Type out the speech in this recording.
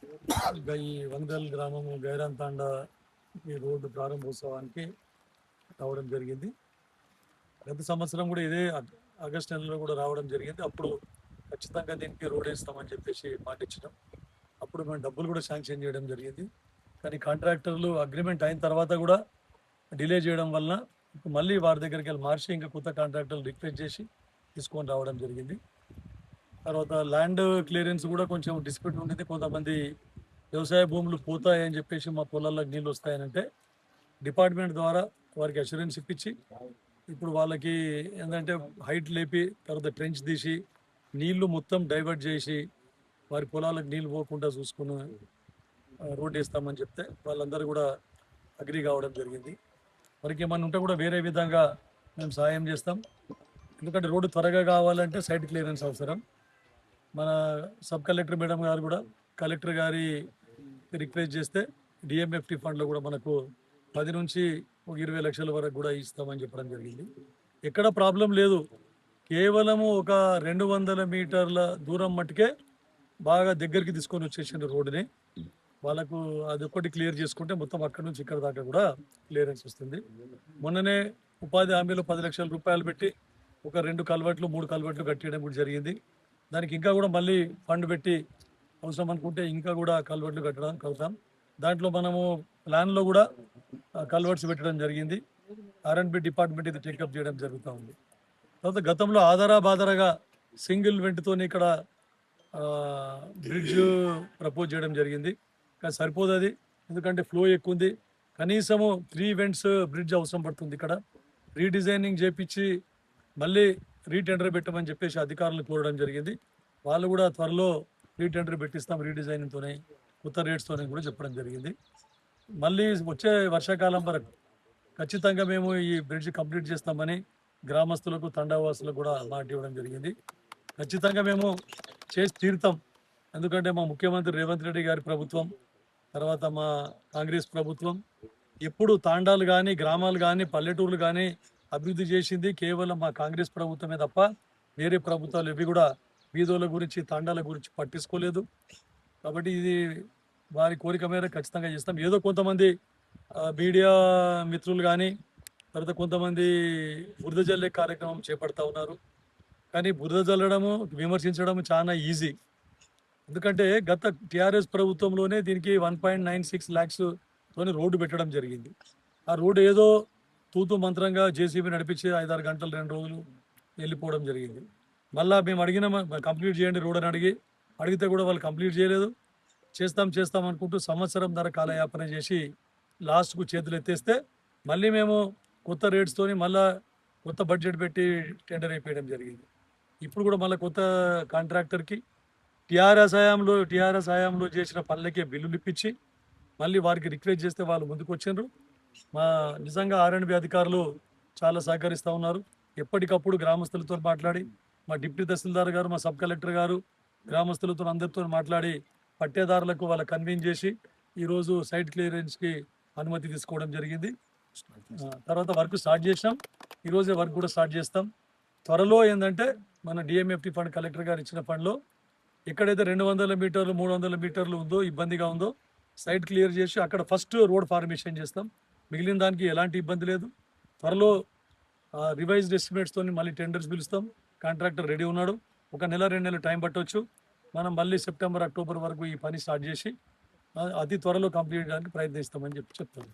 ఈ వంగల్ గ్రామము గైరాంతాండ ఈ రోడ్డు ప్రారంభోత్సవానికి రావడం జరిగింది. గత సంవత్సరం కూడా ఇదే ఆగస్టు నెలలో కూడా రావడం జరిగింది. అప్పుడు ఖచ్చితంగా దీనికి రోడ్ వేస్తామని చెప్పేసి మాటిచ్చినాం. అప్పుడు మేము డబ్బులు కూడా శాంక్షన్ చేయడం జరిగింది. కానీ కాంట్రాక్టర్లు అగ్రిమెంట్ అయిన తర్వాత కూడా డిలే చేయడం వలన మళ్ళీ వారి దగ్గరికి వెళ్ళి మార్చి ఇంకా కొత్త కాంట్రాక్టర్లు రిక్వెస్ట్ చేసి తీసుకొని రావడం జరిగింది. తర్వాత ల్యాండ్ క్లియరెన్స్ కూడా కొంచెం డిస్ప్యూట్ ఉండేది. కొంతమంది వ్యవసాయ భూములు పోతాయని చెప్పేసి మా పొలాల్లోకి నీళ్ళు వస్తాయనంటే డిపార్ట్మెంట్ ద్వారా వారికి అష్యూరెన్స్ ఇప్పించి ఇప్పుడు వాళ్ళకి ఏంటంటే హైట్ లేపి తర్వాత ట్రెంచ్ తీసి నీళ్లు మొత్తం డైవర్ట్ చేసి వారి పొలాలకు నీళ్ళు పోకుండా చూసుకుని రోడ్ వేస్తామని చెప్తే వాళ్ళందరూ కూడా అగ్రీ కావడం జరిగింది. వారికి ఏమన్నా ఉంటే కూడా వేరే విధంగా మేము సహాయం చేస్తాం. ఎందుకంటే రోడ్డు త్వరగా కావాలంటే సైట్ క్లియరెన్స్ అవసరం. మన సబ్ కలెక్టర్ మేడం గారు కూడా కలెక్టర్ గారి రిక్వెస్ట్ చేస్తే డిఎంఎఫ్టీ ఫండ్లో కూడా మనకు 10 నుంచి 20 లక్షల వరకు కూడా ఇస్తామని చెప్పడం జరిగింది. ఎక్కడ ప్రాబ్లం లేదు. కేవలము ఒక 200 మీటర్ల దూరం మట్టుకే బాగా దగ్గరికి తీసుకొని వచ్చేసిండు రోడ్డుని. వాళ్ళకు అది ఒక్కటి క్లియర్ చేసుకుంటే మొత్తం అక్కడి నుంచి ఇక్కడ దాకా కూడా క్లియరెన్స్ వస్తుంది. మొన్ననే ఉపాధి హామీలో 10 లక్షల రూపాయలు పెట్టి ఒక 2 కల్వర్ట్లు 3 కల్వర్ట్లు కట్టేయడం కూడా జరిగింది. దానికి ఇంకా కూడా మళ్ళీ ఫండ్ పెట్టి అవసరం అనుకుంటే ఇంకా కూడా కల్వర్ట్లు కడతాం. దాంట్లో మనము ప్లాన్లో కూడా కల్వర్ట్స్ పెట్టడం జరిగింది. R&B డిపార్ట్మెంట్ ఇది టేకప్ చేయడం జరుగుతూ ఉంది. తర్వాత గతంలో ఆధారాబాధారగా సింగిల్ వెంట్తో ఇక్కడ బ్రిడ్జ్ ప్రపోజ్ చేయడం జరిగింది. కానీ సరిపోదు అది, ఎందుకంటే ఫ్లో ఎక్కువ ఉంది. కనీసము 3 వెంట్స్ బ్రిడ్జ్ అవసరం పడుతుంది. ఇక్కడ రీడిజైనింగ్ చేపించి మళ్ళీ రీటెండర్ పెట్టమని చెప్పేసి అధికారులు కోరడం జరిగింది. వాళ్ళు కూడా త్వరలో రీటెండర్ పెట్టిస్తాం రీడిజైనింగ్తోనే కొత్త రేట్స్తోనే కూడా చెప్పడం జరిగింది. మళ్ళీ వచ్చే వర్షాకాలం వరకు ఖచ్చితంగా మేము ఈ బ్రిడ్జ్ కంప్లీట్ చేస్తామని గ్రామస్తులకు తండావాసులకు కూడా మాట ఇవ్వడం జరిగింది. ఖచ్చితంగా మేము చేసి తీరుతాం. ఎందుకంటే మా ముఖ్యమంత్రి రేవంత్ రెడ్డి గారి ప్రభుత్వం, తర్వాత మా కాంగ్రెస్ ప్రభుత్వం ఎప్పుడు తాండాలు కానీ గ్రామాలు కానీ పల్లెటూర్లు కానీ అభివృద్ధి చేసింది కేవలం మా కాంగ్రెస్ ప్రభుత్వమే తప్ప వేరే ప్రభుత్వాలు ఇవి కూడా బీదోళ్ళ గురించి తాండాల గురించి పట్టించుకోలేదు. కాబట్టి ఇది వారి కోరిక మేర ఖచ్చితంగా చేస్తాం. ఏదో కొంతమంది మీడియా మిత్రులు కానీ తర్వాత కొంతమంది బురద జల్లే కార్యక్రమం చేపడతా ఉన్నారు. కానీ బురద జల్లడము విమర్శించడం చాలా ఈజీ. ఎందుకంటే గత టీఆర్ఎస్ ప్రభుత్వంలోనే దీనికి 1.96 lakhs తోని రోడ్డు పెట్టడం జరిగింది. ఆ రోడ్డు ఏదో తూతు మంత్రంగా జేసీబీ నడిపించి 5-6 గంటలు 2 రోజులు వెళ్ళిపోవడం జరిగింది. మళ్ళీ మేము కంప్లీట్ చేయండి రోడ్ అని అడిగితే కూడా వాళ్ళు కంప్లీట్ చేయలేదు. చేస్తాం అనుకుంటూ సంవత్సరం ధర కాలయాపన చేసి లాస్ట్కు చేతులు ఎత్తేస్తే మళ్ళీ మేము కొత్త రేట్స్తోని మళ్ళీ కొత్త బడ్జెట్ పెట్టి టెండర్ అయిపోయడం జరిగింది. ఇప్పుడు కూడా మళ్ళీ కొత్త కాంట్రాక్టర్కి టీఆర్ఎస్ హయాంలో చేసిన పనులకే బిల్లులు ఇప్పించి మళ్ళీ వారికి రిక్వెస్ట్ చేస్తే వాళ్ళు ముందుకు వచ్చిండ్రు. మా నిజంగా R&B అధికారులు చాలా సహకరిస్తూ ఉన్నారు. ఎప్పటికప్పుడు గ్రామస్తులతో మాట్లాడి మా డిప్యూటీ తహసీల్దార్ గారు, మా సబ్ కలెక్టర్ గారు గ్రామస్తులతో అందరితో మాట్లాడి పట్టేదారులకు వాళ్ళ కన్వీన్ చేసి ఈరోజు సైట్ క్లియరెన్స్కి అనుమతి తీసుకోవడం జరిగింది. తర్వాత వర్క్ స్టార్ట్ చేసినాం. ఈరోజే వర్క్ కూడా స్టార్ట్ చేస్తాం. త్వరలో ఏంటంటే మన డిఎంఎఫ్టీ ఫండ్ కలెక్టర్ గారు ఇచ్చిన ఫండ్లో ఎక్కడైతే 200 మీటర్లు 300 మీటర్లు ఉందో ఇబ్బందిగా ఉందో సైట్ క్లియర్ చేసి అక్కడ ఫస్ట్ రోడ్ ఫార్మేషన్ చేస్తాం. మిగిలిన దానికి ఎలాంటి ఇబ్బంది లేదు. త్వరలో రివైజ్డ్ ఎస్టిమేట్స్తో మళ్ళీ టెండర్స్ పిలుస్తాం. కాంట్రాక్టర్ రెడీ ఉన్నాడు. 1 నెల 2 నెలలు టైం పట్టవచ్చు. మనం మళ్ళీ సెప్టెంబర్ అక్టోబర్ వరకు ఈ పని స్టార్ట్ చేసి అతి త్వరలో కంప్లీట్ చేయడానికి ప్రయత్నిస్తామని చెప్తాను.